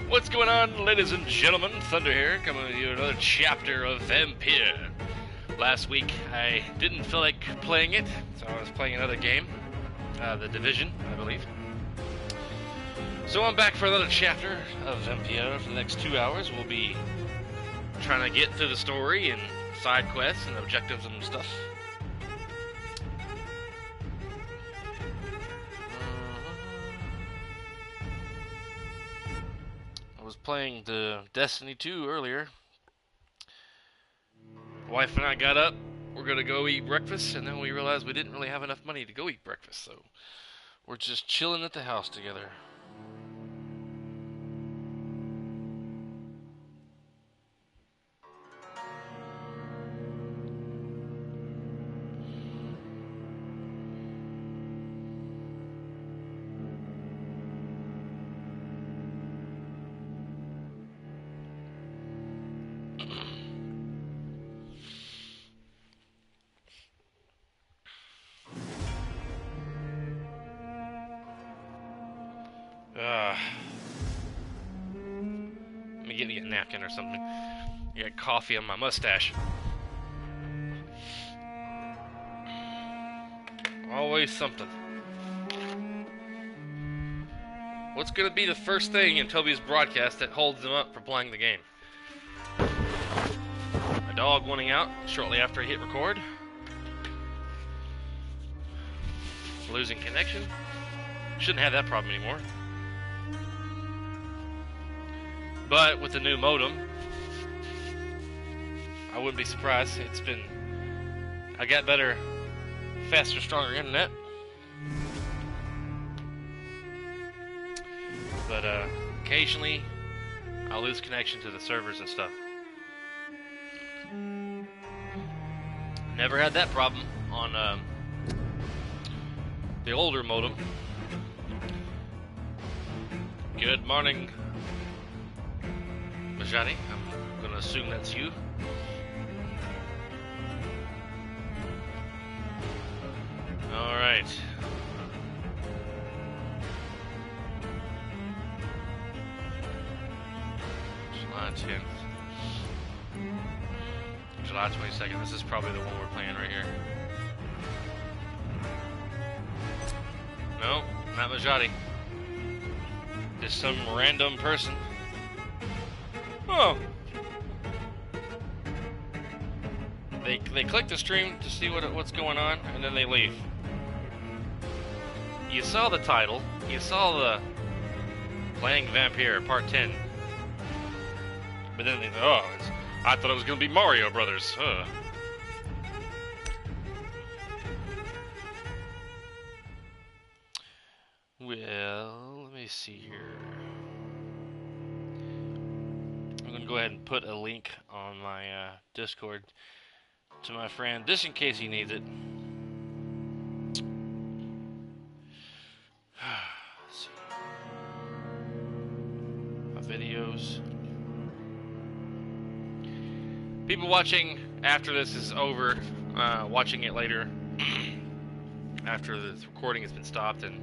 What's going on, ladies and gentlemen? Thunder here, coming with you another chapter of Vampyr. Last week, I didn't feel like playing it, so I was playing another game. The Division, I believe. So I'm back for another chapter of Vampyr. For the next 2 hours, we'll be trying to get through the story and side quests and objectives and stuff. I was playing the Destiny 2 earlier. Wife and I got up, we're gonna go eat breakfast, and then we realized we didn't really have enough money to go eat breakfast, so we're just chilling at the house together. Let me get me a napkin or something. I got coffee on my mustache. Always something. What's gonna be the first thing in Toby's broadcast that holds him up for playing the game? A dog wanting out shortly after I hit record. Losing connection. Shouldn't have that problem anymore. But with the new modem, I wouldn't be surprised. I got better, faster, stronger internet. But occasionally, I'll lose connection to the servers and stuff. Never had that problem on the older modem. Good morning, Majani. I'm gonna assume that's you. Alright. July 10th. July 22nd. This is probably the one we're playing right here. No, not Majani. Just some random person. Oh. They click the stream to see what's going on, and then they leave. You saw the title. You saw the Playing Vampyr Part 10. But then they thought, I thought it was going to be Mario Brothers. Well, let me see here. I'm going to go ahead and put a link on my Discord to my friend, just in case he needs it. Let's see. My videos. People watching after this is over, watching it later, after the recording has been stopped and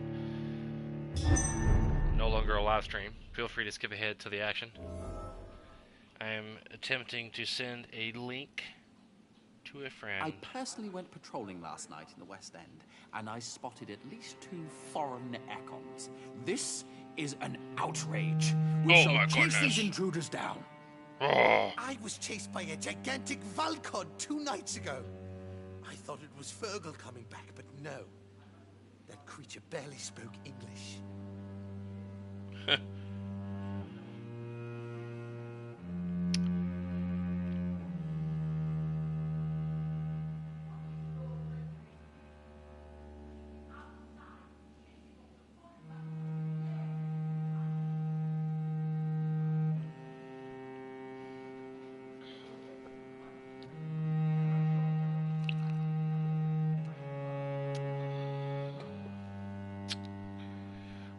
no longer a live stream, feel free to skip ahead to the action. I am attempting to send a link to a friend. I personally went patrolling last night in the West End, and I spotted at least 2 foreign econs. This is an outrage. We shall chase these intruders down. Oh. I was chased by a gigantic Valcod 2 nights ago. I thought it was Fergal coming back, but no. That creature barely spoke English.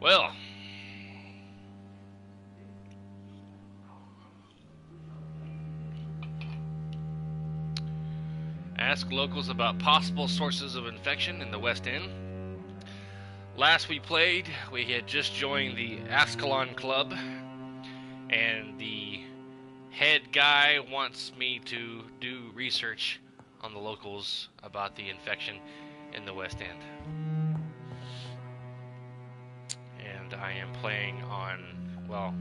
Well, ask locals about possible sources of infection in the West End. Last we played, we had just joined the Ascalon Club, and the head guy wants me to do research on the locals about the infection in the West End. And I am playing on, well,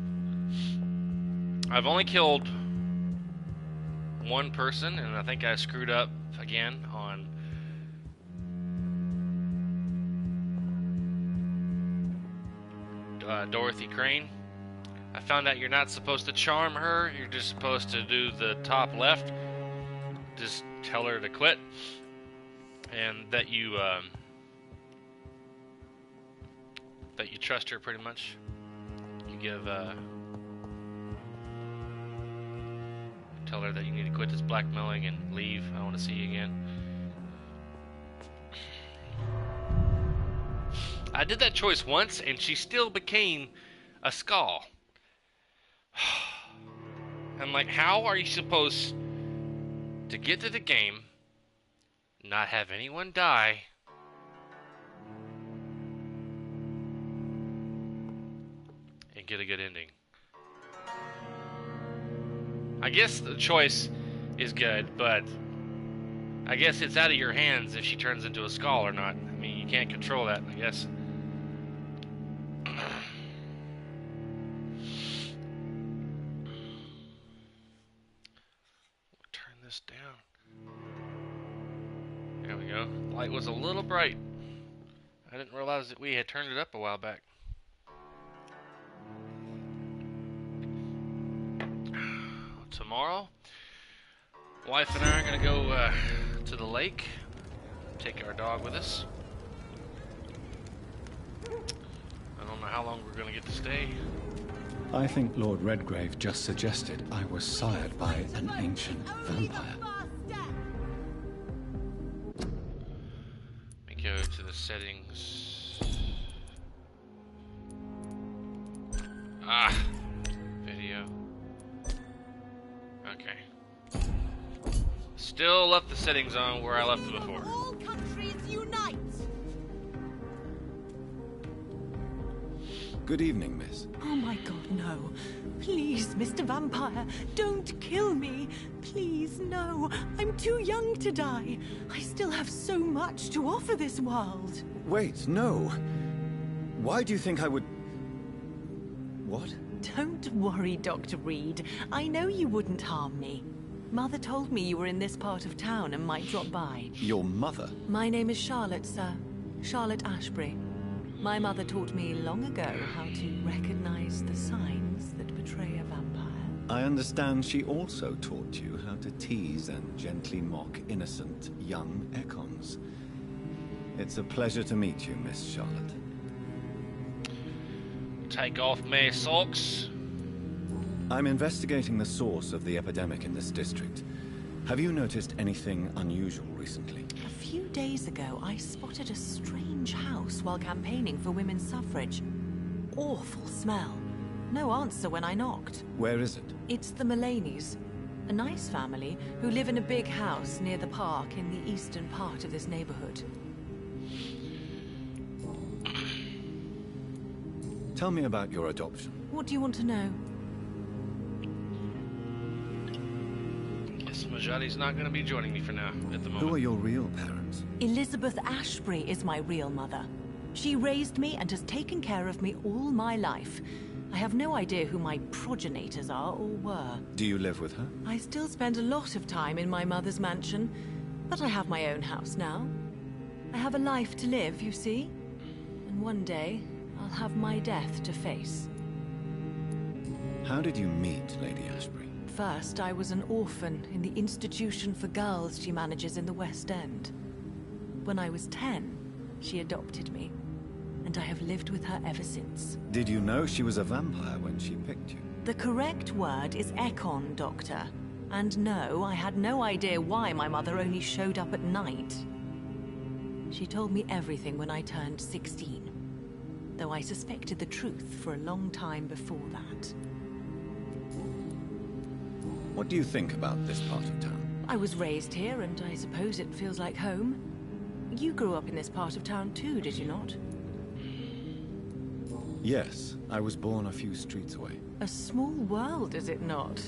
I've only killed one person, and I think I screwed up again on Dorothy Crane. I found out you're not supposed to charm her, you're just supposed to do the top left. Just tell her to quit, and that you trust her pretty much. You give tell her that you need to quit this blackmailing and leave. I want to see you again. I did that choice once, and she still became a skull. I'm like, how are you supposed to get to the game, not have anyone die, and get a good ending? I guess the choice is good, but I guess it's out of your hands if she turns into a skull or not. I mean, you can't control that, I guess. Turn this down. There we go. The light was a little bright. I didn't realize that we had turned it up a while back. Tomorrow, wife and I are going to go to the lake, take our dog with us. I don't know how long we're going to get to stay. I think Lord Redgrave just suggested I was sired by an ancient vampire. Let me go to the settings. Video. Okay. Still left the settings on where I left it before. All countries unite. Good evening, miss. Oh my God, no. Please, Mr. Vampire, don't kill me. Please, no. I'm too young to die. I still have so much to offer this world. Wait, no. Why do you think I would... What? Don't worry, Dr. Reid. I know you wouldn't harm me. Mother told me you were in this part of town and might drop by. Your mother? My name is Charlotte, sir. Charlotte Ashbury. My mother taught me long ago how to recognize the signs that betray a vampire. I understand she also taught you how to tease and gently mock innocent young Ekons. It's a pleasure to meet you, Miss Charlotte. Take off my socks. I'm investigating the source of the epidemic in this district. Have you noticed anything unusual recently? A few days ago, I spotted a strange house while campaigning for women's suffrage. Awful smell. No answer when I knocked. Where is it? It's the Mullaneys, a nice family who live in a big house near the park in the eastern part of this neighborhood. Tell me about your adoption. What do you want to know? Guess Majati's not going to be joining me for now, at the moment. Who are your real parents? Elizabeth Ashbury is my real mother. She raised me and has taken care of me all my life. I have no idea who my progenitors are or were. Do you live with her? I still spend a lot of time in my mother's mansion, but I have my own house now. I have a life to live, you see? And one day, I'll have my death to face. How did you meet Lady Ashbury? First, I was an orphan in the institution for girls she manages in the West End. When I was 10, she adopted me, and I have lived with her ever since. Did you know she was a vampire when she picked you? The correct word is Ekon, Doctor. And no, I had no idea why my mother only showed up at night. She told me everything when I turned 16. Though I suspected the truth for a long time before that. What do you think about this part of town? I was raised here, and I suppose it feels like home. You grew up in this part of town too, did you not? Yes, I was born a few streets away. A small world, is it not?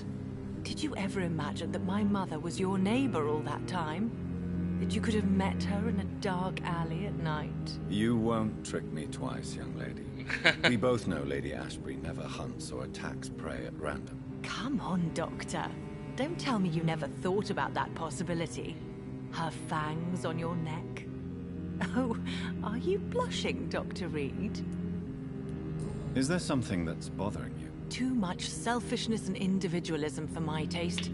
Did you ever imagine that my mother was your neighbor all that time? That you could have met her in a dark alley at night? You won't trick me twice, young lady. We both know Lady Ashbury never hunts or attacks prey at random. Come on, Doctor. Don't tell me you never thought about that possibility. Her fangs on your neck. Oh, are you blushing, Dr. Reid? Is there something that's bothering you? Too much selfishness and individualism for my taste.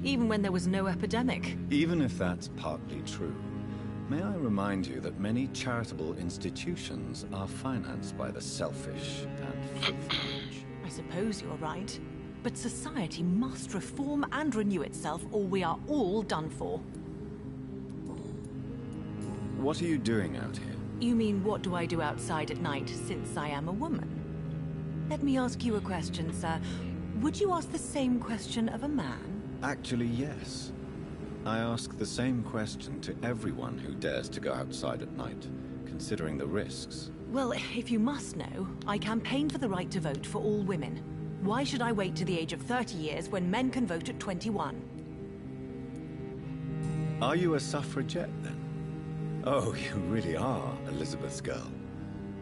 Even when there was no epidemic. Even if that's partly true, may I remind you that many charitable institutions are financed by the selfish and filthy. I suppose you're right. But society must reform and renew itself, or we are all done for. What are you doing out here? You mean, what do I do outside at night, since I am a woman? Let me ask you a question, sir. Would you ask the same question of a man? Actually, yes. I ask the same question to everyone who dares to go outside at night, considering the risks. Well, if you must know, I campaign for the right to vote for all women. Why should I wait to the age of 30 years when men can vote at 21? Are you a suffragette, then? Oh, you really are Elizabeth's girl.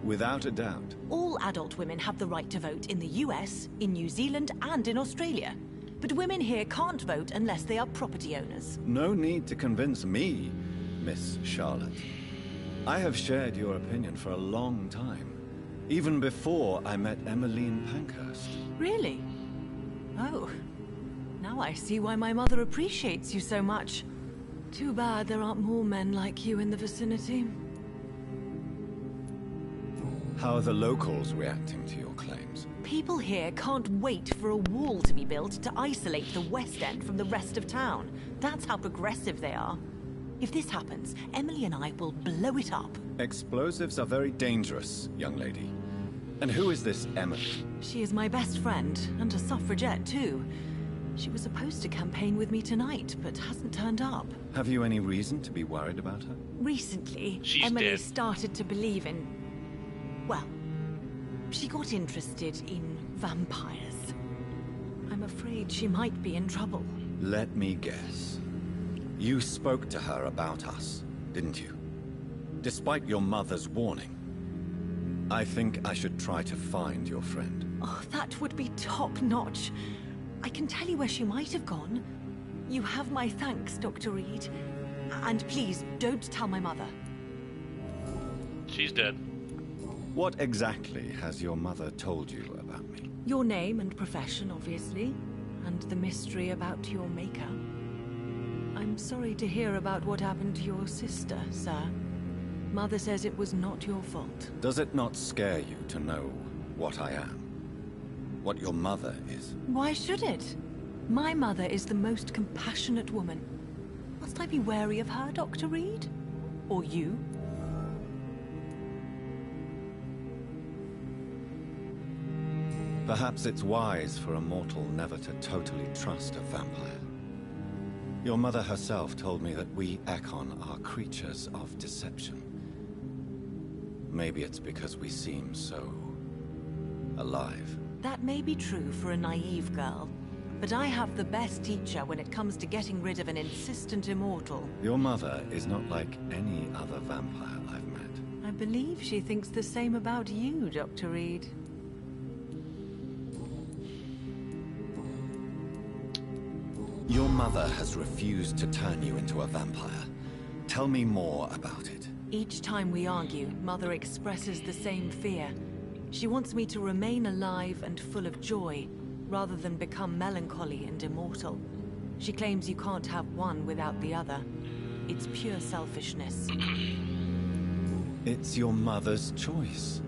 Without a doubt. All adult women have the right to vote in the US, in New Zealand, and in Australia. But women here can't vote unless they are property owners. No need to convince me, Miss Charlotte. I have shared your opinion for a long time. Even before I met Emmeline Pankhurst. Really? Oh. Now I see why my mother appreciates you so much. Too bad there aren't more men like you in the vicinity. How are the locals reacting to your claims? People here can't wait for a wall to be built to isolate the West End from the rest of town. That's how progressive they are. If this happens, Emily and I will blow it up. Explosives are very dangerous, young lady. And who is this Emily? She is my best friend, and a suffragette too. She was supposed to campaign with me tonight, but hasn't turned up. Have you any reason to be worried about her? Recently, She's Emily dead. started to believe in... well, she got interested in vampires. I'm afraid she might be in trouble. Let me guess. You spoke to her about us, didn't you? Despite your mother's warning. I think I should try to find your friend. Oh, that would be top-notch. I can tell you where she might have gone. You have my thanks, Dr. Reid. And please, don't tell my mother. She's dead. What exactly has your mother told you about me? Your name and profession, obviously. And the mystery about your maker. I'm sorry to hear about what happened to your sister, sir. Mother says it was not your fault. Does it not scare you to know what I am? What your mother is? Why should it? My mother is the most compassionate woman. Must I be wary of her, Dr. Reid? Or you? Perhaps it's wise for a mortal never to totally trust a vampire. Your mother herself told me that we Ekon are creatures of deception. Maybe it's because we seem so... alive. That may be true for a naive girl, but I have the best teacher when it comes to getting rid of an insistent immortal. Your mother is not like any other vampire I've met. I believe she thinks the same about you, Dr. Reid. Your mother has refused to turn you into a vampire. Tell me more about it. Each time we argue, Mother expresses the same fear. She wants me to remain alive and full of joy, rather than become melancholy and immortal. She claims you can't have one without the other. It's pure selfishness. It's your mother's choice.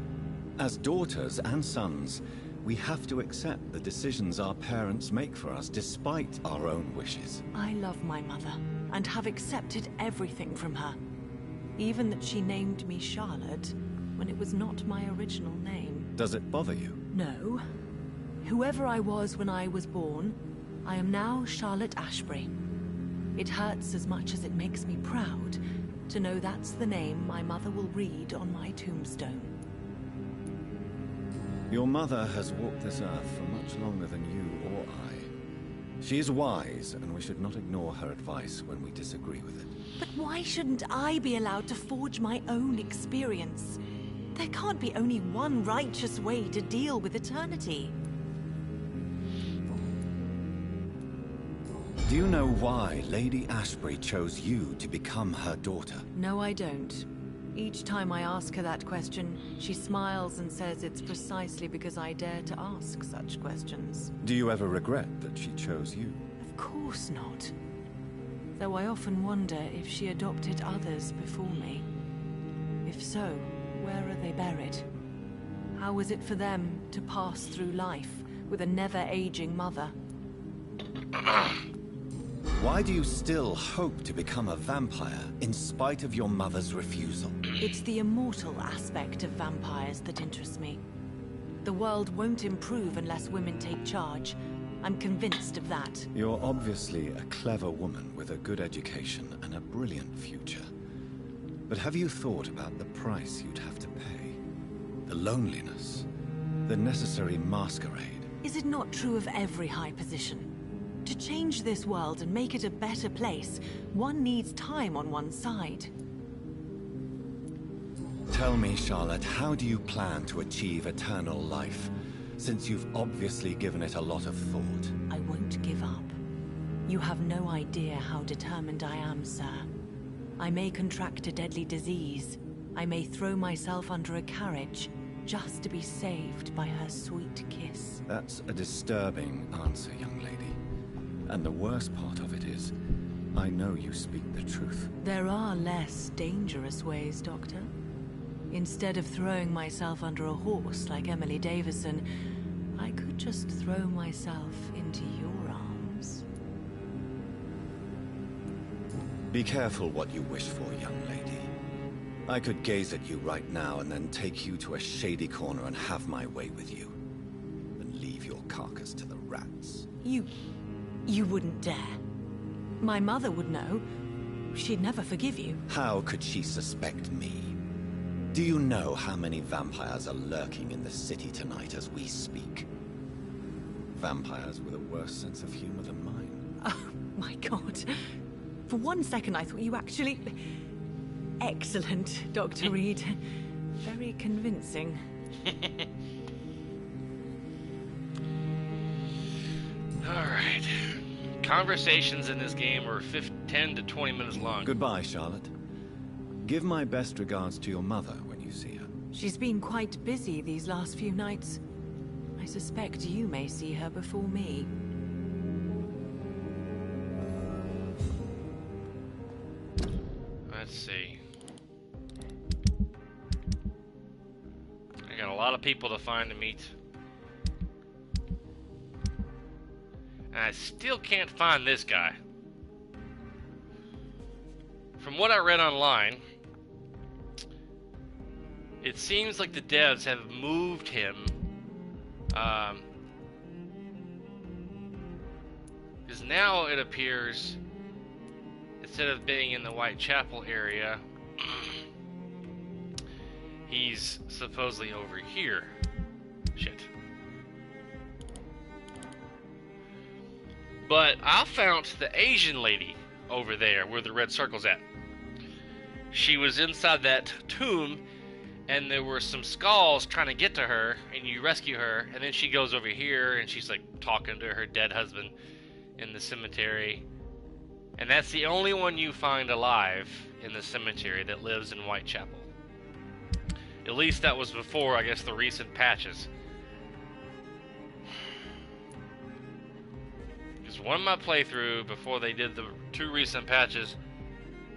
As daughters and sons, we have to accept the decisions our parents make for us, despite our own wishes. I love my mother, and have accepted everything from her. Even that she named me Charlotte, when it was not my original name. Does it bother you? No. Whoever I was when I was born, I am now Charlotte Ashbury. It hurts as much as it makes me proud to know that's the name my mother will read on my tombstone. Your mother has walked this earth for much longer than you or I. She is wise, and we should not ignore her advice when we disagree with it. But why shouldn't I be allowed to forge my own experience? There can't be only one righteous way to deal with eternity. Do you know why Lady Ashbury chose you to become her daughter? No, I don't. Each time I ask her that question, she smiles and says it's precisely because I dare to ask such questions. Do you ever regret that she chose you? Of course not. Though I often wonder if she adopted others before me. If so, where are they buried? How was it for them to pass through life with a never-aging mother? Why do you still hope to become a vampire, in spite of your mother's refusal? It's the immortal aspect of vampires that interests me. The world won't improve unless women take charge. I'm convinced of that. You're obviously a clever woman with a good education and a brilliant future. But have you thought about the price you'd have to pay? The loneliness, the necessary masquerade. Is it not true of every high position? To change this world and make it a better place, one needs time on one's side. Tell me, Charlotte, how do you plan to achieve eternal life, since you've obviously given it a lot of thought? I won't give up. You have no idea how determined I am, sir. I may contract a deadly disease. I may throw myself under a carriage, just to be saved by her sweet kiss. That's a disturbing answer, young lady. And the worst part of it is, I know you speak the truth. There are less dangerous ways, Doctor. Instead of throwing myself under a horse like Emily Davison, I could just throw myself into your arms. Be careful what you wish for, young lady. I could gaze at you right now and then take you to a shady corner and have my way with you. And leave your carcass to the rats. You wouldn't dare. My mother would know. She'd never forgive you. How could she suspect me? Do you know how many vampires are lurking in the city tonight as we speak? Vampires with a worse sense of humor than mine. Oh, my God. For one second I thought you actually... Excellent, Dr. Reid. Very convincing. Alright. Conversations in this game are 10 to 20 minutes long. Goodbye, Charlotte. Give my best regards to your mother when you see her. She's been quite busy these last few nights. I suspect you may see her before me. Let's see. I got a lot of people to find to meet. And I still can't find this guy. From what I read online, it seems like the devs have moved him. Because now it appears, instead of being in the Whitechapel area, he's supposedly over here. Shit. But I found the Asian lady over there where the red circle's at. She was inside that tomb, and there were some skulls trying to get to her, and you rescue her, and then she goes over here, and she's like talking to her dead husband in the cemetery. And that's the only one you find alive in the cemetery that lives in Whitechapel. At least that was before, I guess, the recent patches. Because one of my playthrough, before they did the 2 recent patches,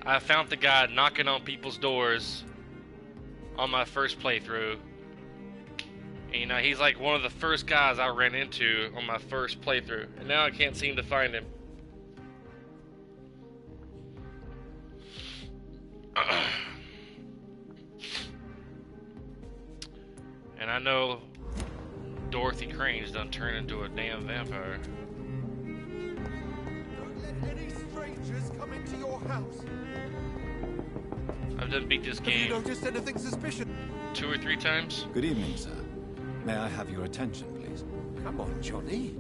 I found the guy knocking on people's doors on my first playthrough. And, you know, he's like one of the first guys I ran into on my first playthrough. And now I can't seem to find him. And I know Dorothy Crane's done turned into a damn vampire. Don't let any strangers come into your house. I've done beat this Have you game noticed anything suspicious? 2 or 3 times. Good evening, sir. May I have your attention, please? Come on, Johnny.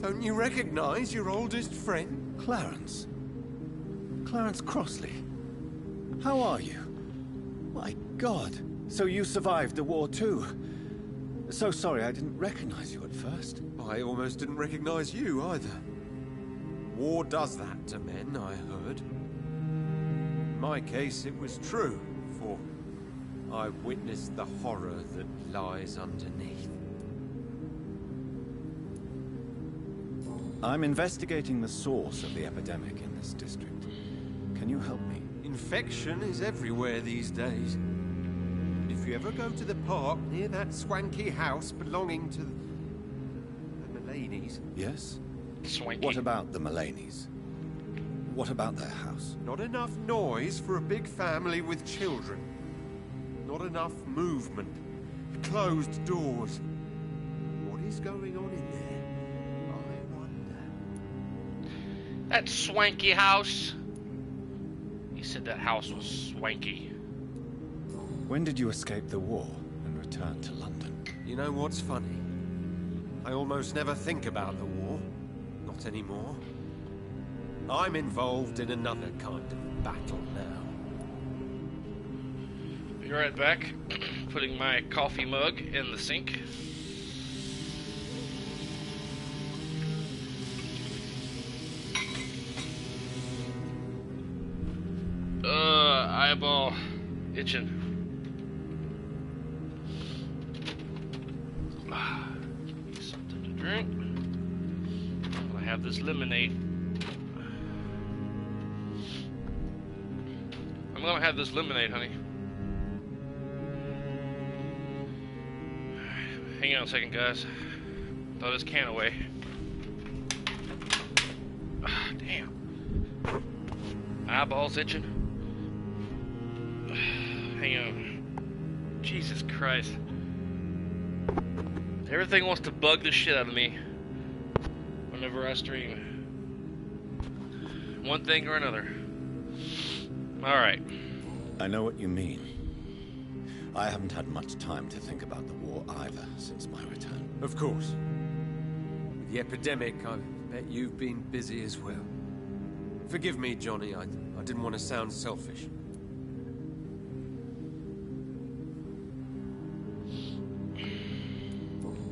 Don't you recognize your oldest friend? Clarence. Clarence Crossley. How are you? My God. So you survived the war too. So sorry I didn't recognize you at first. I almost didn't recognize you either. War does that to men, I heard. In my case, it was true, for I witnessed the horror that lies underneath. I'm investigating the source of the epidemic in this district. Can you help me? Infection is everywhere these days. If you ever go to the park near that swanky house belonging to the Mullaneys... Yes? Swanky. What about the Mullaneys? What about their house? Not enough noise for a big family with children. Not enough movement. Closed doors. What is going on in there? I wonder. That swanky house. He said that house was swanky. When did you escape the war and return to London? You know what's funny? I almost never think about the war. Not anymore. I'm involved in another kind of battle now. Be right back. Putting my coffee mug in the sink. Eyeball itching. Need something to drink. I'm gonna have this lemonade. I'm gonna have this lemonade, honey. Hang on a second, guys. Throw this can away. Damn. Eyeballs itching. Hang on. Jesus Christ. Everything wants to bug the shit out of me whenever I stream. One thing or another. Alright. I know what you mean. I haven't had much time to think about the war either since my return. Of course. With the epidemic, I bet you've been busy as well. Forgive me, Johnny. I didn't want to sound selfish.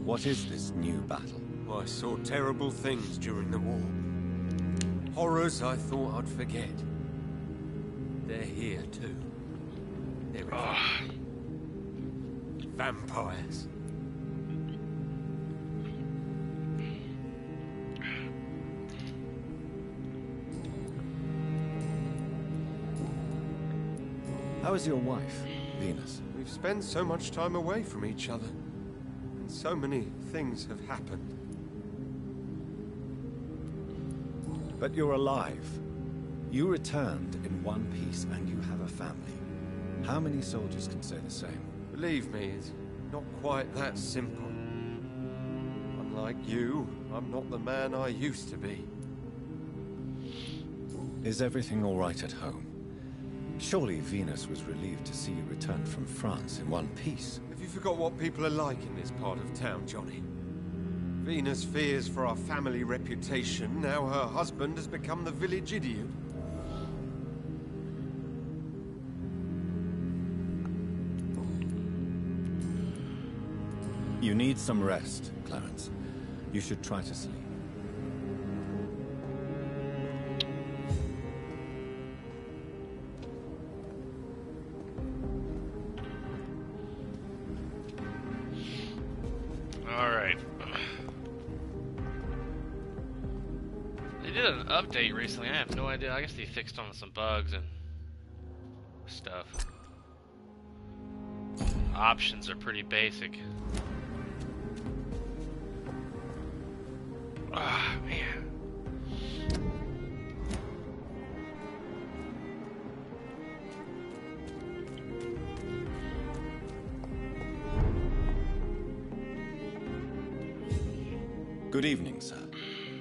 What is this new battle? I saw terrible things during the war. Horrors I thought I'd forget. They're here too. They're vampires. How is your wife, Venus? We've spent so much time away from each other. And so many things have happened. But you're alive. You returned in one piece and you have a family. How many soldiers can say the same? Believe me, it's not quite that simple. Unlike you, I'm not the man I used to be. Is everything all right at home? Surely Venus was relieved to see you return from France in one piece. Have you forgot what people are like in this part of town, Johnny? Venus fears for our family reputation. Now her husband has become the village idiot. You need some rest, Clarence. You should try to sleep. Alright. They did an update recently. I have no idea. I guess they fixed on some bugs and stuff. Options are pretty basic. Ah, man. Good evening, sir.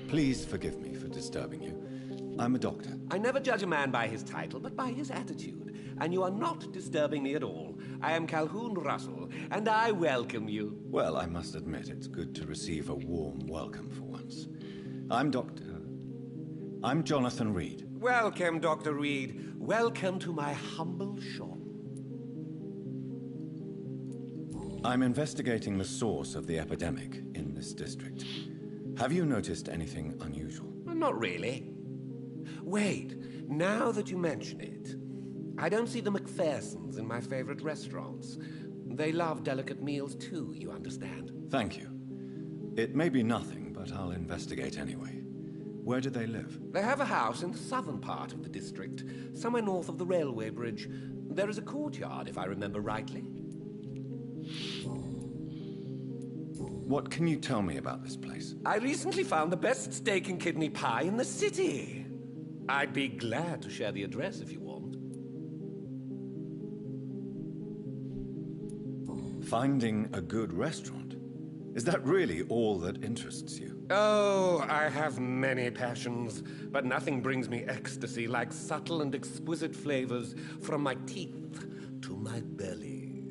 Please forgive me for disturbing you. I'm a doctor. I never judge a man by his title, but by his attitude. And you are not disturbing me at all. I am Calhoun Russell, and I welcome you. Well, I must admit, it's good to receive a warm welcome for once. I'm Jonathan Reid. Welcome, Dr. Reid. Welcome to my humble shop. I'm investigating the source of the epidemic in this district. Have you noticed anything unusual? Not really. Wait, now that you mention it, I don't see the McPhersons in my favorite restaurants. They love delicate meals too, you understand? Thank you. It may be nothing, but I'll investigate anyway. Where do they live? They have a house in the southern part of the district, somewhere north of the railway bridge. There is a courtyard, if I remember rightly. What can you tell me about this place? I recently found the best steak and kidney pie in the city. I'd be glad to share the address if you want. Finding a good restaurant? Is that really all that interests you? Oh, I have many passions, but nothing brings me ecstasy like subtle and exquisite flavors from my teeth to my belly.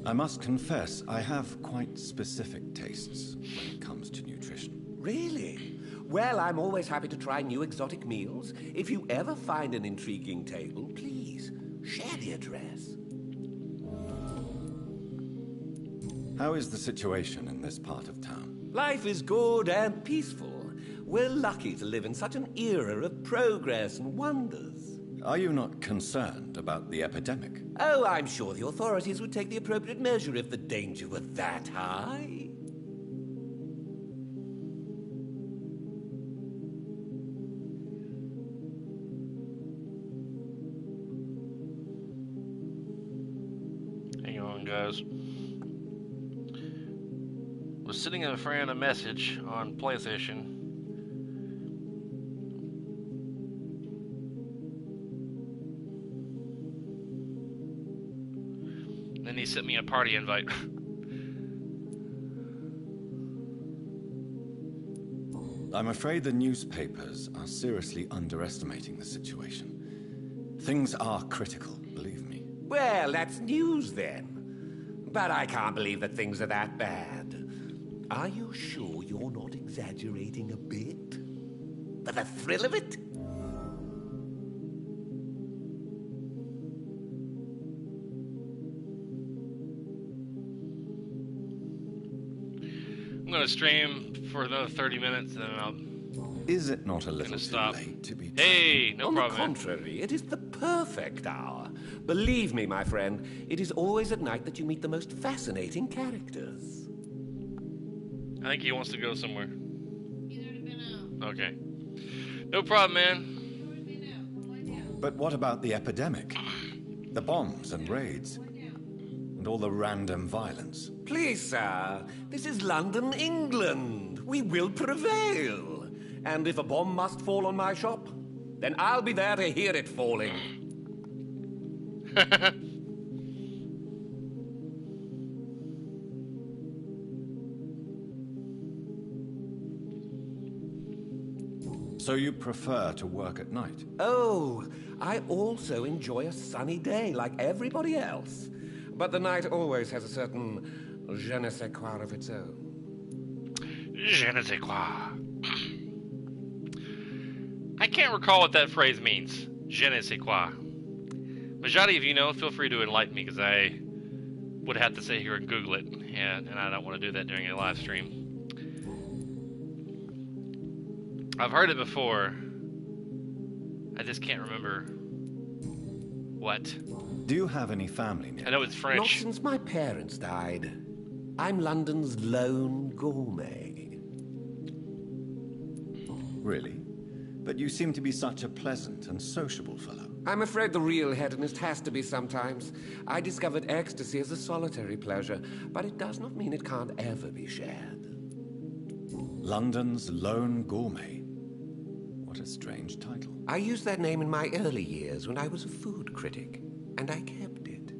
I must confess, I have quite specific tastes when it comes to nutrition. Really? Well, I'm always happy to try new exotic meals. If you ever find an intriguing table, please share the address. How is the situation in this part of town? Life is good and peaceful. We're lucky to live in such an era of progress and wonders. Are you not concerned about the epidemic? Oh, I'm sure the authorities would take the appropriate measure if the danger were that high. Hang on, guys. Was sending a friend a message on PlayStation. Then he sent me a party invite. I'm afraid the newspapers are seriously underestimating the situation. Things are critical, believe me. Well, that's news then. But I can't believe that things are that bad. Are you sure you're not exaggerating a bit? For the thrill of it? I'm gonna stream for another 30 minutes, and then I'll. Is it not a little too stop. late to be... Hey, no On problem. the contrary, it is the perfect hour. Believe me, my friend, it is always at night that you meet the most fascinating characters. I think he wants to go somewhere. Okay. No problem, man. But what about the epidemic? The bombs and raids? And all the random violence? Please, sir, this is London, England. We will prevail. And if a bomb must fall on my shop, then I'll be there to hear it falling. So you prefer to work at night? Oh, I also enjoy a sunny day like everybody else. But the night always has a certain je ne sais quoi of its own. Je ne sais quoi. I can't recall what that phrase means. Je ne sais quoi. Majority of you know, feel free to enlighten me, because I would have to sit here and Google it, and I don't want to do that during a live stream. I've heard it before. I just can't remember what. Do you have any family near? I know it's French. Not since my parents died. I'm London's lone gourmet. Really? But you seem to be such a pleasant and sociable fellow. I'm afraid the real hedonist has to be sometimes. I discovered ecstasy as a solitary pleasure, but it does not mean it can't ever be shared. London's lone gourmet. What a strange title. I used that name in my early years when I was a food critic, and I kept it.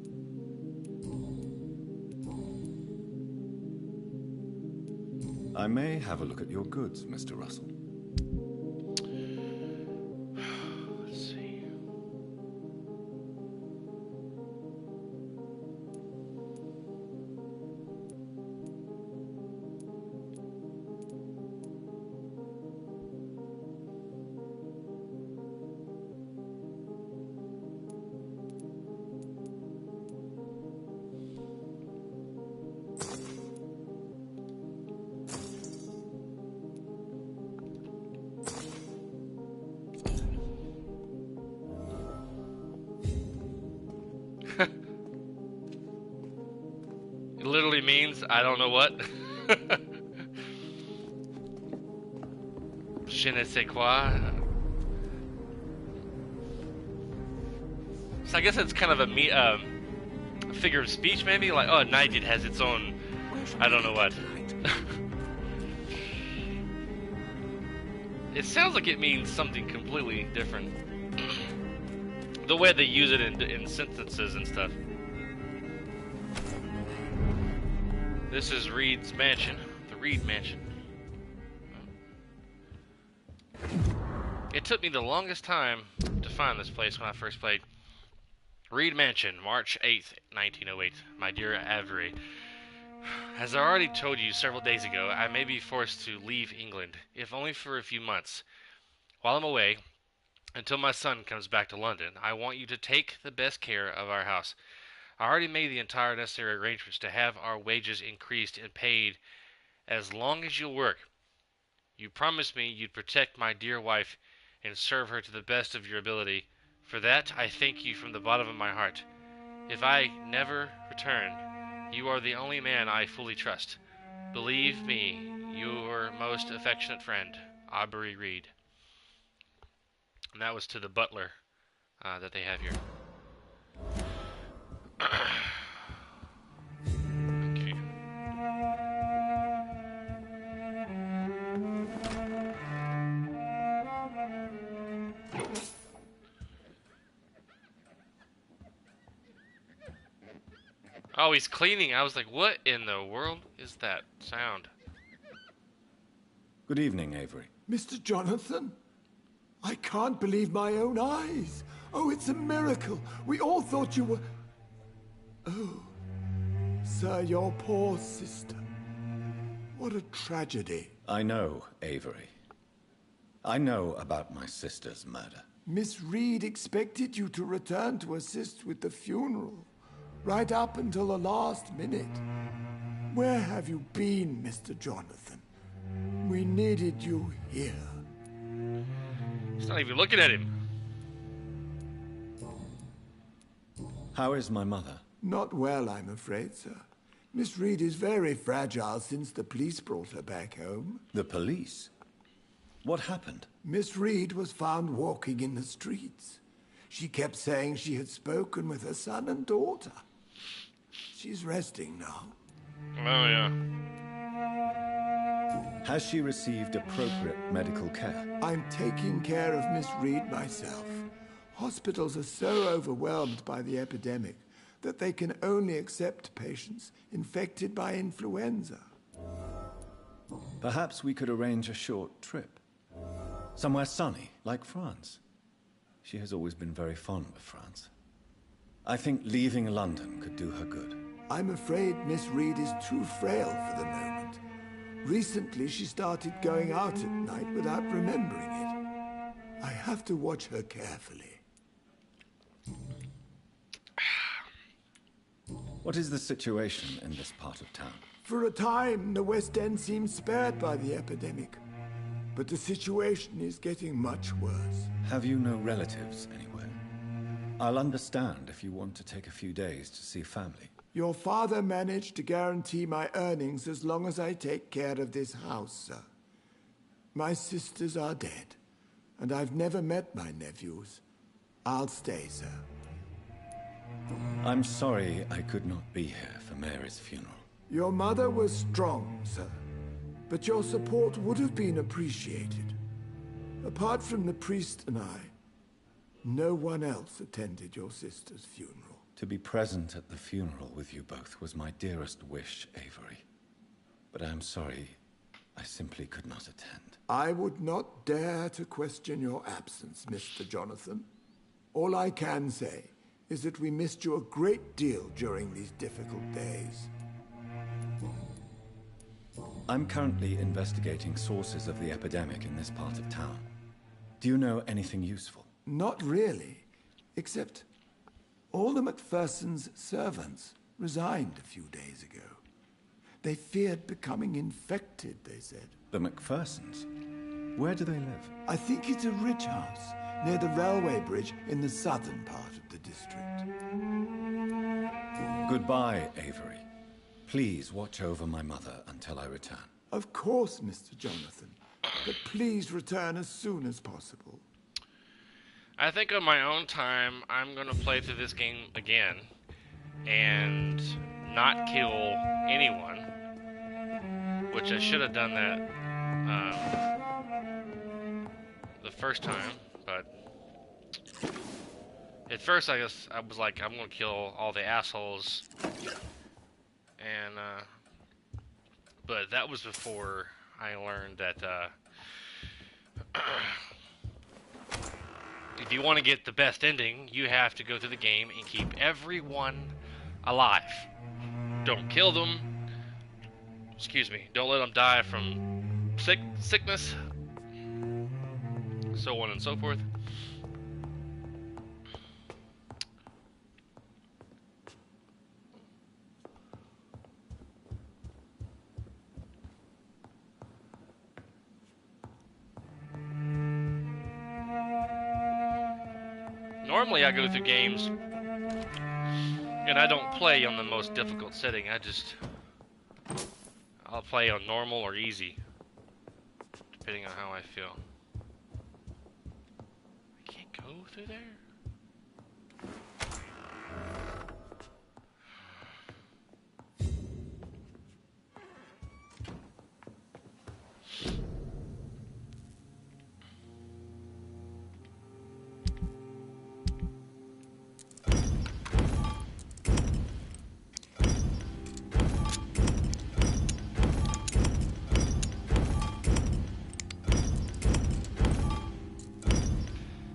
I may have a look at your goods, Mr. Russell. Let's see. It literally means I don't know what. Je ne sais quoi. So I guess it's kind of a figure of speech, maybe? Like, oh, at night it has its own, I don't know what. It sounds like it means something completely different. The way they use it in sentences and stuff. This is Reid's mansion. The Reid mansion. It took me the longest time to find this place when I first played. Reid Mansion, March 8th, 1908. My dear Avery. As I already told you several days ago, I may be forced to leave England, if only for a few months. While I'm away, until my son comes back to London, I want you to take the best care of our house. I already made the entire necessary arrangements to have our wages increased and paid as long as you'll work. You promised me you'd protect my dear wife and serve her to the best of your ability. For that, I thank you from the bottom of my heart. If I never return, you are the only man I fully trust. Believe me, your most affectionate friend, Avery Reid. And that was to the butler that they have here. Okay. Oh, he's cleaning. I was like, what in the world is that sound? Good evening, Avery. Mr. Jonathan? I can't believe my own eyes. Oh, it's a miracle. We all thought you were... Oh, sir, your poor sister. What a tragedy. I know, Avery. I know about my sister's murder. Miss Reid expected you to return to assist with the funeral, right up until the last minute. Where have you been, Mr. Jonathan? We needed you here. He's not even looking at him. How is my mother? Not well, I'm afraid, sir. Miss Reid is very fragile since the police brought her back home. The police? What happened? Miss Reid was found walking in the streets. She kept saying she had spoken with her son and daughter. She's resting now. Oh, yeah. Has she received appropriate medical care? I'm taking care of Miss Reid myself. Hospitals are so overwhelmed by the epidemic that they can only accept patients infected by influenza. Perhaps we could arrange a short trip. Somewhere sunny, like France. She has always been very fond of France. I think leaving London could do her good. I'm afraid Miss Reid is too frail for the moment. Recently, she started going out at night without remembering it. I have to watch her carefully. What is the situation in this part of town? For a time, the West End seemed spared by the epidemic. But the situation is getting much worse. Have you no relatives anywhere? I'll understand if you want to take a few days to see family. Your father managed to guarantee my earnings as long as I take care of this house, sir. My sisters are dead, and I've never met my nephews. I'll stay, sir. I'm sorry I could not be here for Mary's funeral. Your mother was strong, sir, but your support would have been appreciated. Apart from the priest and I, no one else attended your sister's funeral. To be present at the funeral with you both was my dearest wish, Avery. But I'm sorry, I simply could not attend. I would not dare to question your absence, Mr. Jonathan. All I can say is that we missed you a great deal during these difficult days. I'm currently investigating sources of the epidemic in this part of town. Do you know anything useful? Not really, except all the Macphersons' servants resigned a few days ago. They feared becoming infected, they said. The Macphersons? Where do they live? I think it's a rich house near the railway bridge in the southern part of the district. Goodbye, Avery. Please watch over my mother until I return. Of course, Mr. Jonathan. But please return as soon as possible. I think on my own time, I'm going to play through this game again and not kill anyone, which I should have done that the first time, but at first I guess I was like, I'm going to kill all the assholes, and but that was before I learned that if you want to get the best ending, you have to go through the game and keep everyone alive. Don't kill them. Excuse me. Don't let them die from sickness. So on and so forth. Normally I go through games and I don't play on the most difficult setting. I'll play on normal or easy, depending on how I feel. I can't go through there?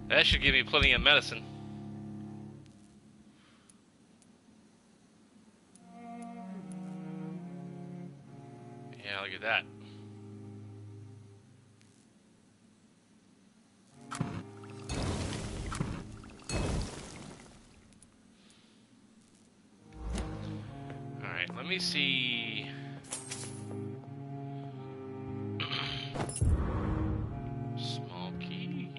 That should give me plenty of medicine. Yeah, look at that. Alright, let me see. Small key.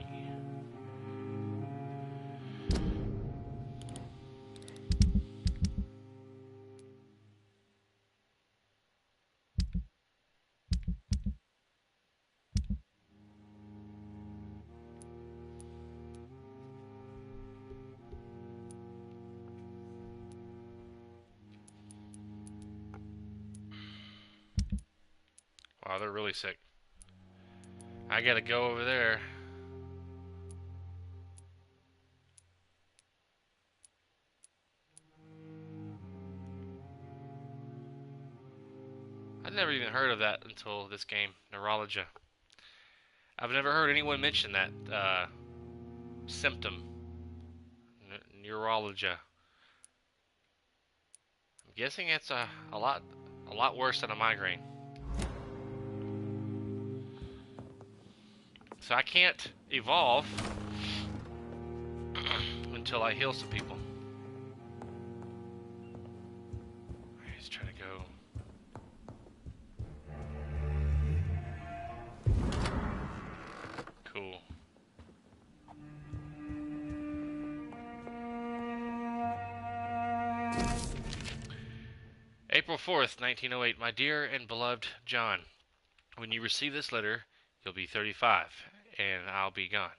Wow, they're really sick. I gotta go over there. I'd never even heard of that until this game, Neurologia. I've never heard anyone mention that symptom, Neurologia. I'm guessing it's a lot worse than a migraine. So I can't evolve until I heal some people. Alright, let's try to go. Cool. April 4th, 1908. My dear and beloved John, when you receive this letter, you'll be 35, and I'll be gone.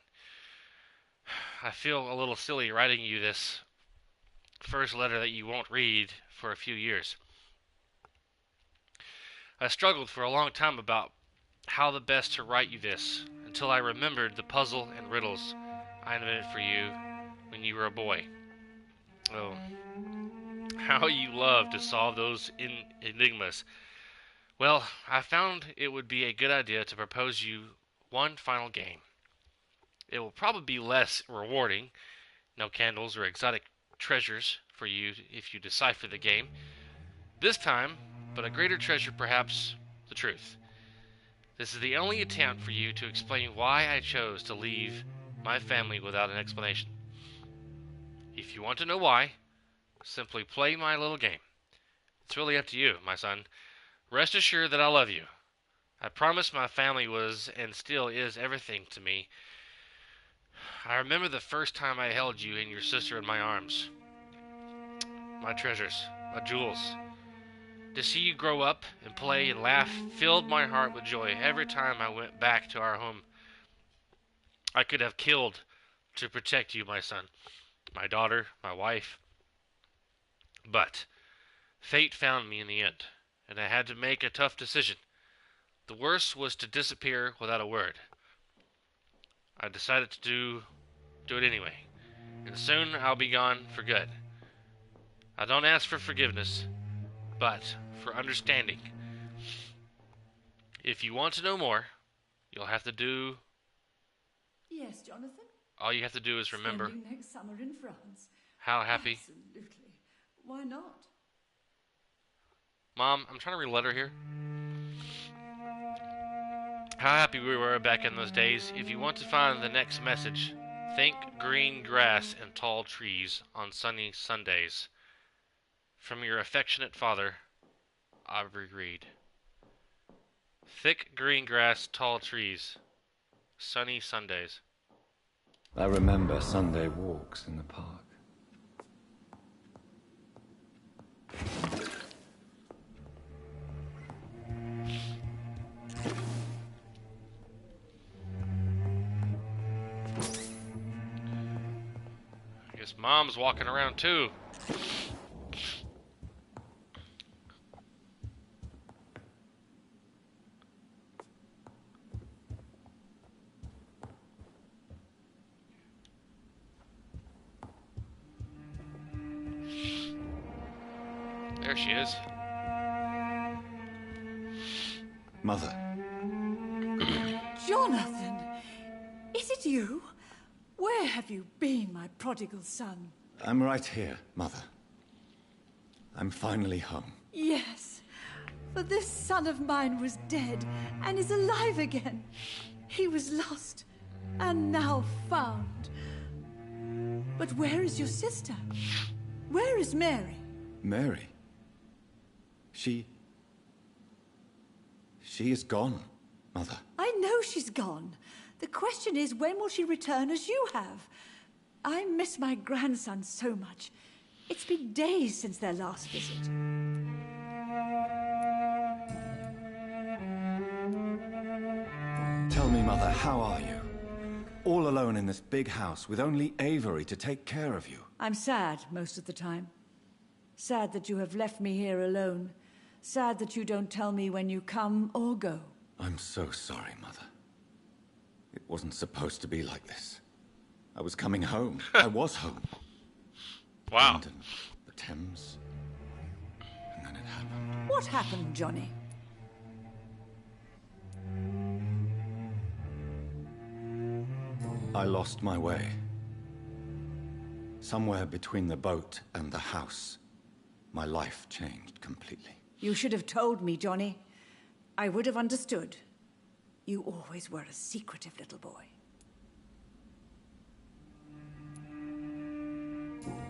I feel a little silly writing you this first letter that you won't read for a few years. I struggled for a long time about how the best to write you this, until I remembered the puzzle and riddles I invented for you when you were a boy. Oh, how you love to solve those enigmas. Well, I found it would be a good idea to propose you one final game. It will probably be less rewarding, no candles or exotic treasures for you if you decipher the game this time, but a greater treasure perhaps, the truth. This is the only attempt for you to explain why I chose to leave my family without an explanation. If you want to know why, simply play my little game. It's really up to you, my son. Rest assured that I love you. I promise my family was and still is everything to me. I remember the first time I held you and your sister in my arms. My treasures, my jewels. To see you grow up and play and laugh filled my heart with joy every time I went back to our home. I could have killed to protect you, my son, my daughter, my wife. But fate found me in the end, and I had to make a tough decision. The worst was to disappear without a word. I decided to do it anyway, and soon I'll be gone for good. I don't ask for forgiveness, but for understanding. If you want to know more, you'll have to do... Yes, Jonathan? All you have to do is remember... Spending next summer in France. How happy... Absolutely. Why not? Mom, I'm trying to read a letter here. How happy we were back in those days. If you want to find the next message, think green grass and tall trees on sunny Sundays. From your affectionate father, Avery Reid. Thick green grass, tall trees, sunny Sundays. I remember Sunday walks in the park. I guess Mom's walking around too. There she is. Mother. Jonathan! Is it you? Where have you been, my prodigal son? I'm right here, Mother. I'm finally home. Yes, for this son of mine was dead and is alive again. He was lost and now found. But where is your sister? Where is Mary? Mary? She is gone, Mother. I know she's gone. The question is, when will she return as you have? I miss my grandson so much. It's been days since their last visit. Tell me, Mother, how are you? All alone in this big house with only Avery to take care of you. I'm sad most of the time. Sad that you have left me here alone. Sad that you don't tell me when you come or go. I'm so sorry, Mother. It wasn't supposed to be like this. I was coming home. I was home. Wow. London, the Thames, and then it happened. What happened, Johnny? I lost my way. Somewhere between the boat and the house, my life changed completely. You should have told me, Johnny. I would have understood. You always were a secretive little boy.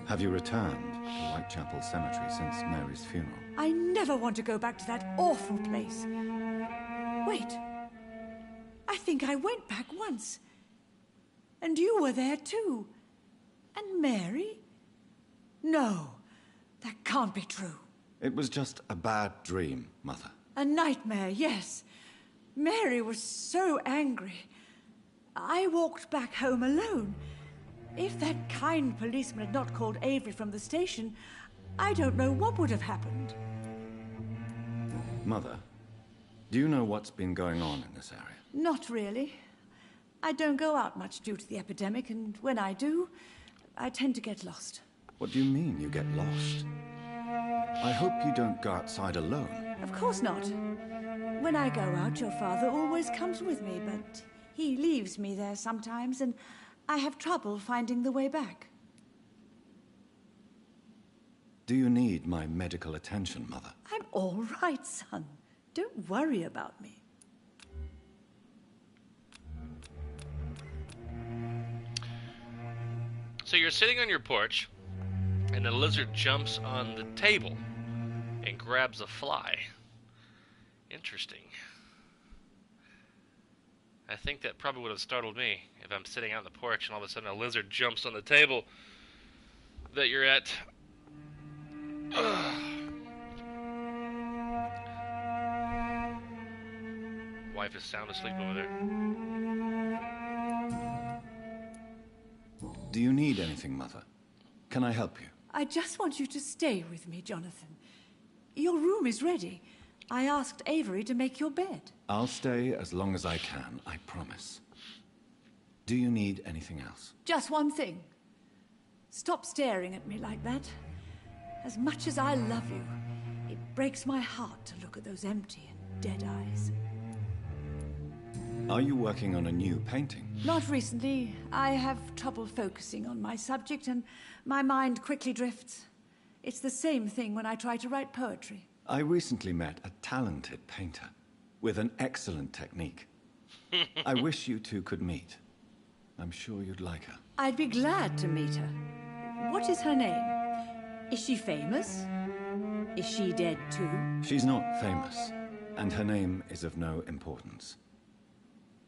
Have you returned to Whitechapel Cemetery since Mary's funeral? I never want to go back to that awful place. Wait. I think I went back once. And you were there too. And Mary? No, that can't be true. It was just a bad dream, Mother. A nightmare, yes. Mary was so angry. I walked back home alone. If that kind policeman had not called Avery from the station, I don't know what would have happened. Mother, do you know what's been going on in this area? Not really. I don't go out much due to the epidemic, and when I do, I tend to get lost. What do you mean you get lost? I hope you don't go outside alone. Of course not. When I go out, your father always comes with me, but he leaves me there sometimes, and I have trouble finding the way back. Do you need my medical attention, Mother? I'm all right, son. Don't worry about me. So you're sitting on your porch, and a lizard jumps on the table and grabs a fly. Interesting. I think that probably would have startled me if I'm sitting out on the porch and all of a sudden a lizard jumps on the table that you're at. wife is sound asleep over there. Do you need anything, Mother? Can I help you? I just want you to stay with me, Jonathan. Your room is ready. I asked Avery to make your bed. I'll stay as long as I can, I promise. Do you need anything else? Just one thing. Stop staring at me like that. As much as I love you, it breaks my heart to look at those empty and dead eyes. Are you working on a new painting? Not recently. I have trouble focusing on my subject and my mind quickly drifts. It's the same thing when I try to write poetry. I recently met a talented painter with an excellent technique. I wish you two could meet. I'm sure you'd like her. I'd be glad to meet her. What is her name? Is she famous? Is she dead too? She's not famous, and her name is of no importance.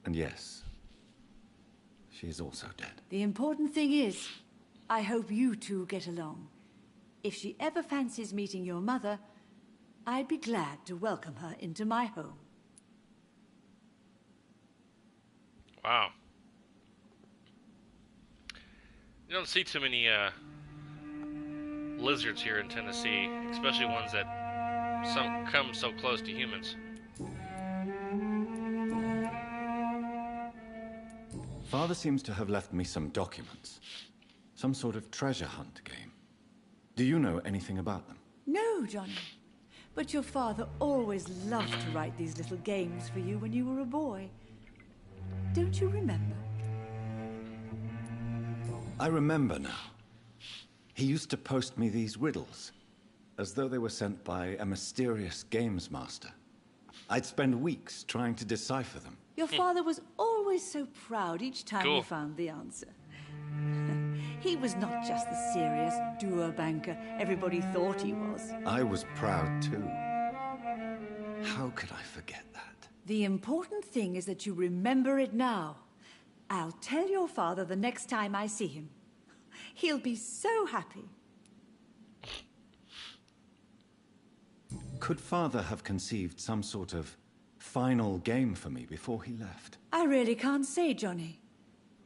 And yes, she is also dead. The important thing is, I hope you two get along. If she ever fancies meeting your mother, I'd be glad to welcome her into my home. Wow. You don't see too many lizards here in Tennessee, especially ones that come so close to humans. Father seems to have left me some documents. Some sort of treasure hunt game. Do you know anything about them? No, Johnny. But your father always loved to write these little games for you when you were a boy. Don't you remember? I remember now. He used to post me these riddles, as though they were sent by a mysterious games master. I'd spend weeks trying to decipher them. Your father was always so proud each time you found the answer. He was not just the serious doer banker everybody thought he was. I was proud too. How could I forget that? The important thing is that you remember it now. I'll tell your father the next time I see him. He'll be so happy. Could Father have conceived some sort of final game for me before he left? I really can't say, Johnny.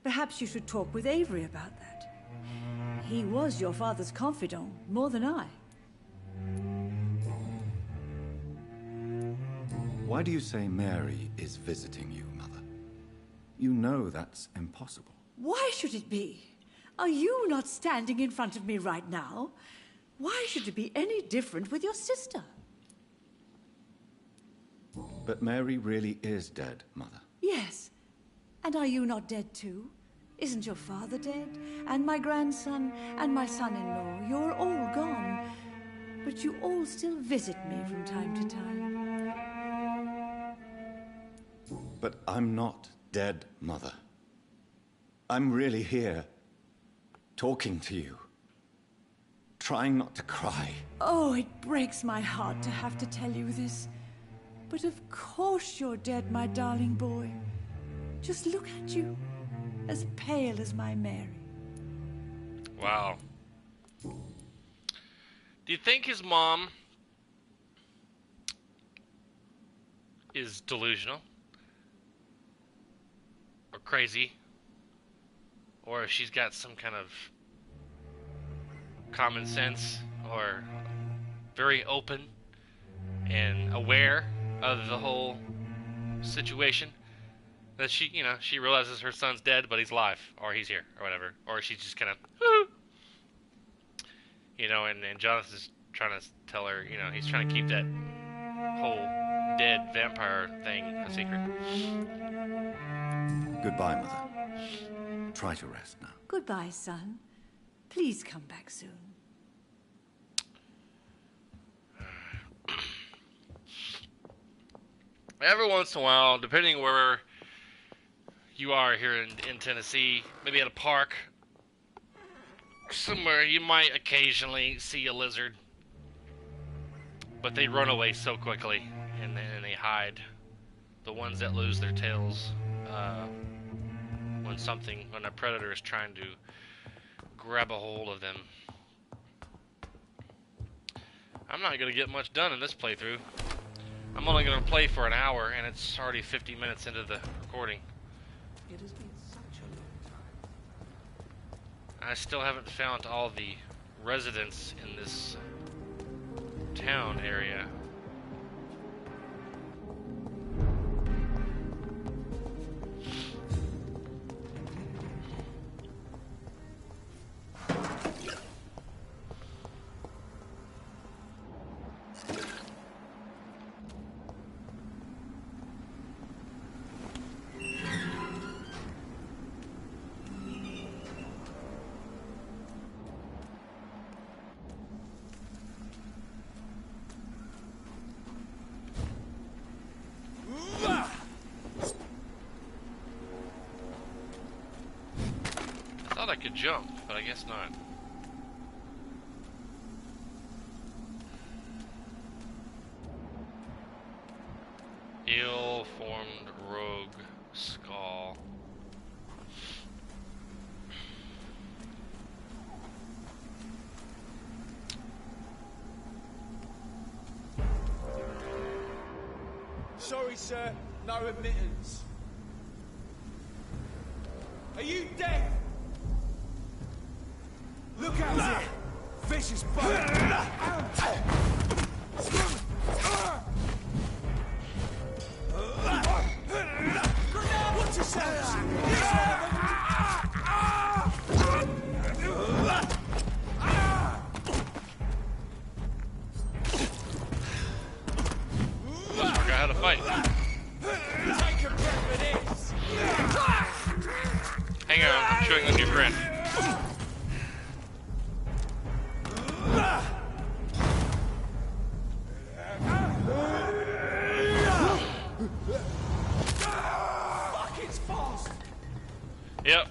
Perhaps you should talk with Avery about that. He was your father's confidant, more than I. Why do you say Mary is visiting you, Mother? You know that's impossible. Why should it be? Are you not standing in front of me right now? Why should it be any different with your sister? But Mary really is dead, Mother. Yes. And are you not dead too? Isn't your father dead? And my grandson, and my son-in-law, you're all gone. But you all still visit me from time to time. But I'm not dead, Mother. I'm really here, talking to you, trying not to cry. Oh, it breaks my heart to have to tell you this. But of course you're dead, my darling boy. Just look at you, as pale as my Mary. Wow. Do you think his mom is delusional? Or crazy? Or if she's got some kind of common sense, or very open and aware of the whole situation, that she, you know, she realizes her son's dead, but he's alive, or he's here, or whatever, or she's just kind of, you know, and Jonathan's trying to tell her, you know, he's trying to keep that whole dead vampire thing a secret. Goodbye, Mother. Try to rest now. Goodbye, son. Please come back soon. Every once in a while, depending where you are here in Tennessee, maybe at a park, somewhere, you might occasionally see a lizard. But they run away so quickly, and they hide. The ones that lose their tails when a predator is trying to grab a hold of them. I'm not going to get much done in this playthrough. I'm only going to play for an hour, and it's already 50 minutes into the recording. It has been such a long time. I still haven't found all the residents in this town area. I could jump, but I guess not. Ill-formed rogue skull. Sorry, sir. No admittance. Are you deaf? Look out there! Vicious bug! Watch yourselves! I forgot how to fight. Take a breath of this! Hang on, I'm showing them your friend. Fuck, it's fast! Yep.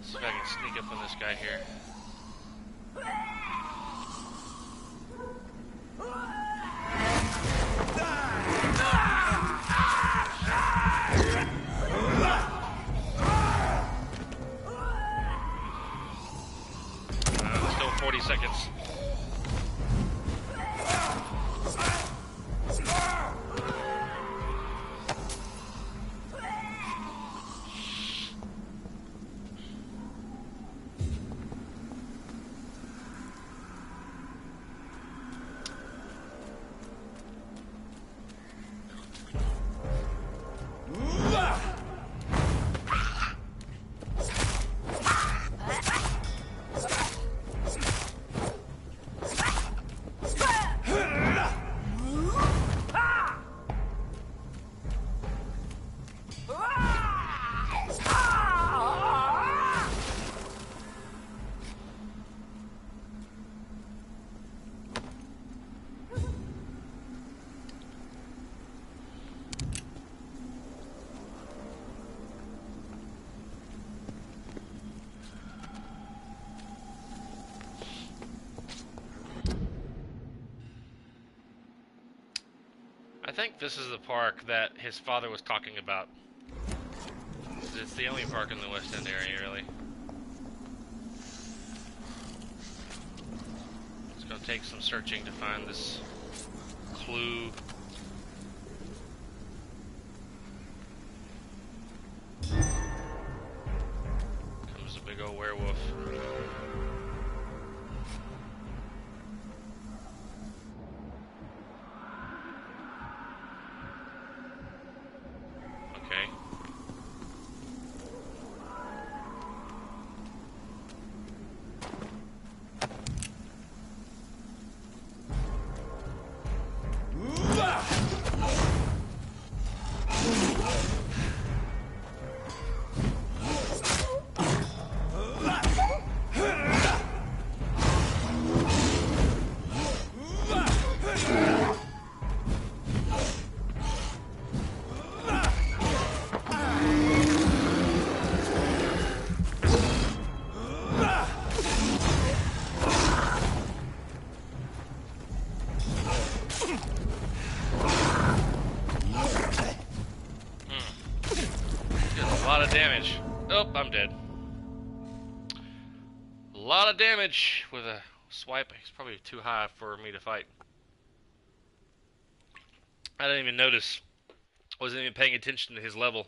See if I can sneak up on this guy here. Still 40 seconds. I think this is the park that his father was talking about. It's the only park in the West End area, really. It's gonna take some searching to find this clue. Comes a big old werewolf. A lot of damage. Oh, I'm dead. A lot of damage with a swipe. It's probably too high for me to fight. I didn't even notice. Wasn't even paying attention to his level.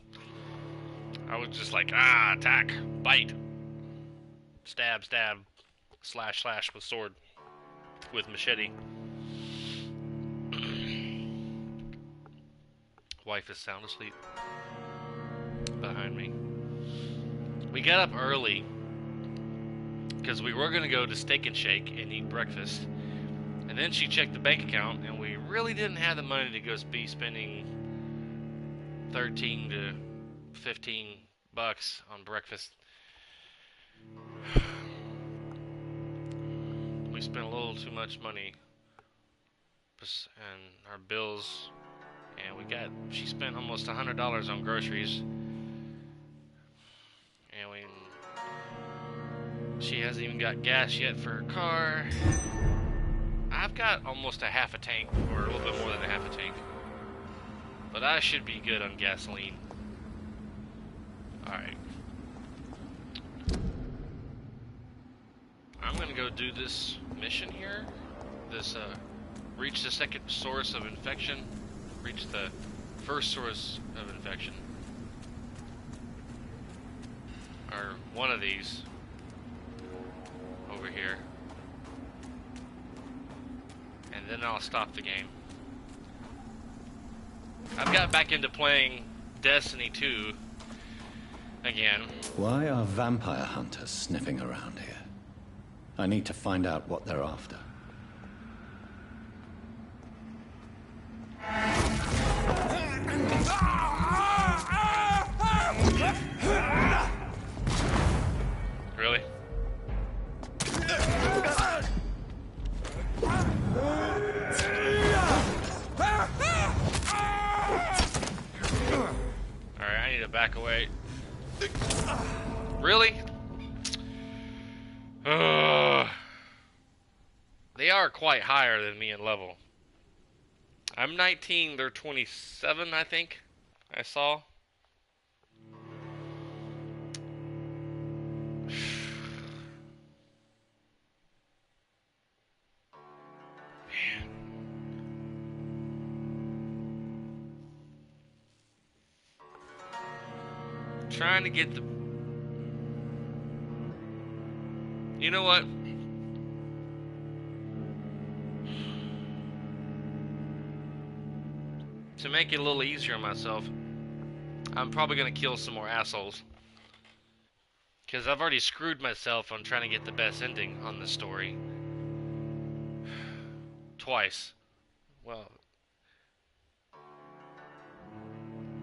I was just like, attack, bite, stab, stab, slash, slash with sword, with machete. Wife is sound asleep behind me. We got up early because we were going to go to Steak and Shake and eat breakfast. And then she checked the bank account, and we really didn't have the money to go be spending 13 to 15 bucks on breakfast. We spent a little too much money and our bills, and she spent almost $100 on groceries, and she hasn't even got gas yet for her car. I've got almost a half a tank, or a little bit more than a half a tank, but I should be good on gasoline. Alright. I'm gonna go do this mission here. This, reach the second source of infection. Reach the first source of infection. Or one of these. Over here. And then I'll stop the game. I've got back into playing Destiny 2 again. Why are vampire hunters sniffing around here? I need to find out what they're after. Really? Alright, I need to back away. Really? They are quite higher than me in level. I'm 19, they're 27, I think. I saw. Man. Trying to get the... You know what? To make it a little easier on myself, I'm probably going to kill some more assholes. Because I've already screwed myself on trying to get the best ending on the story. Twice. Well,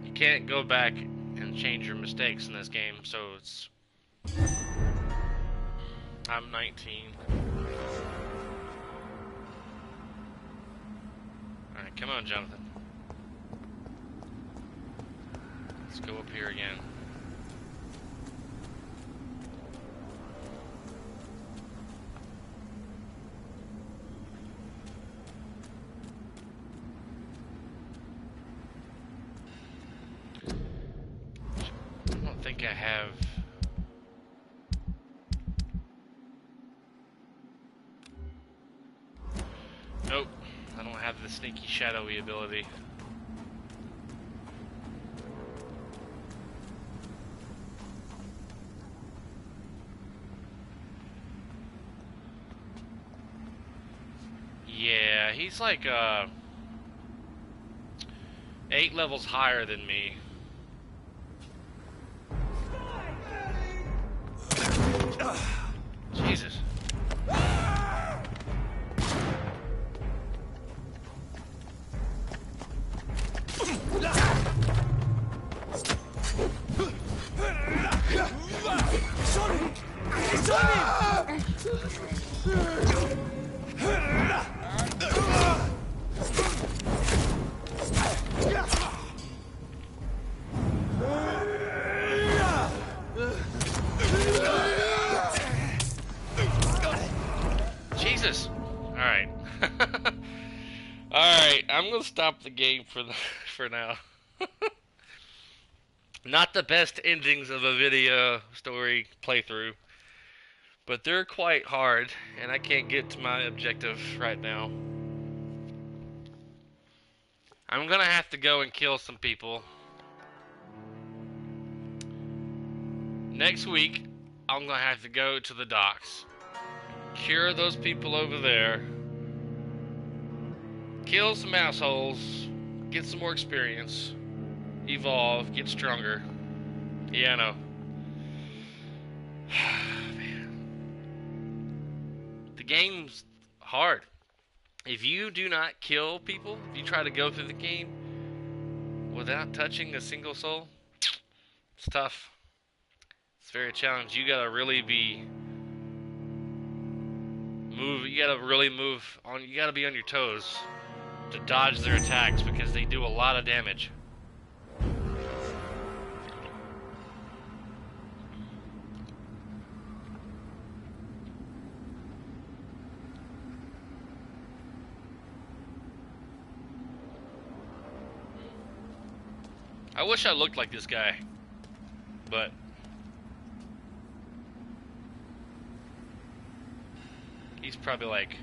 you can't go back and change your mistakes in this game, so it's... I'm 19. Alright, come on, Jonathan. Let's go up here again. I don't think I have... Nope, I don't have the sneaky shadowy ability. Yeah, he's like 8 levels higher than me. Jesus. Jesus. Alright. Alright, I'm gonna stop the game for now. Not the best endings of a video story playthrough, but they're quite hard, and I can't get to my objective right now. I'm gonna have to go and kill some people. Next week, I'm gonna have to go to the docks, cure those people over there, kill some assholes, get some more experience, evolve, get stronger. Yeah, I know. Man. The game's hard. If you do not kill people, if you try to go through the game without touching a single soul, it's tough. It's very challenging. You gotta really be you gotta really move on. You gotta be on your toes to dodge their attacks because they do a lot of damage. I wish I looked like this guy, but he's probably like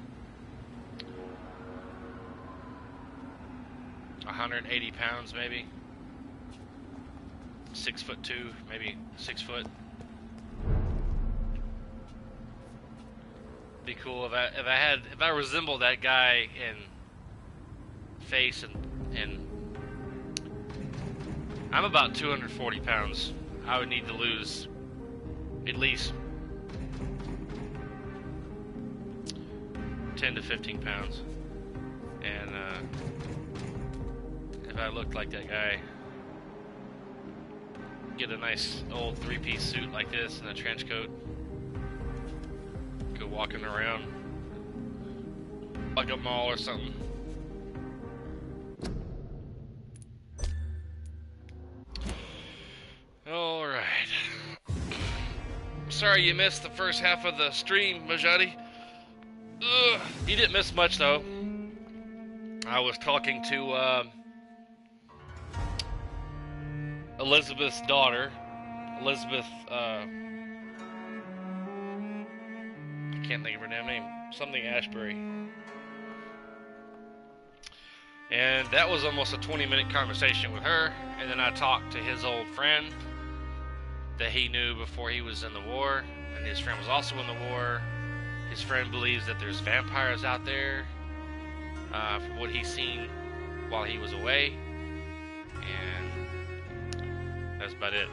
180 pounds, maybe 6'2", maybe 6 foot. Be cool if I resembled that guy in face and I'm about 240 pounds. I would need to lose at least 10 to 15 pounds. And if I looked like that guy, get a nice old 3-piece suit like this and a trench coat, go walking around like a mall or something. Alright. Sorry you missed the first half of the stream, Majadi. You didn't miss much, though. I was talking to Elizabeth's daughter. Elizabeth, I can't think of her damn name. Something Ashbury. And that was almost a 20-minute conversation with her. And then I talked to his old friend that he knew before he was in the war, and his friend was also in the war. His friend believes that there's vampires out there, from what he's seen while he was away, and that's about it.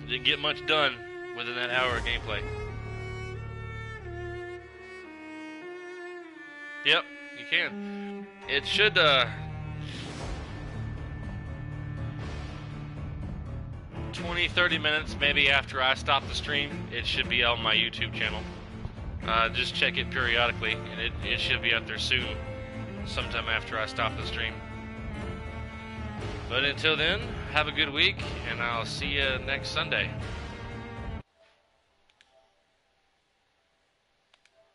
Didn't get much done within that hour of gameplay. Yep, you can. It should, 20-30 minutes maybe after I stop the stream, it should be on my YouTube channel. Just check it periodically, and it should be up there soon, sometime after I stop the stream. But until then, have a good week, and I'll see you next Sunday.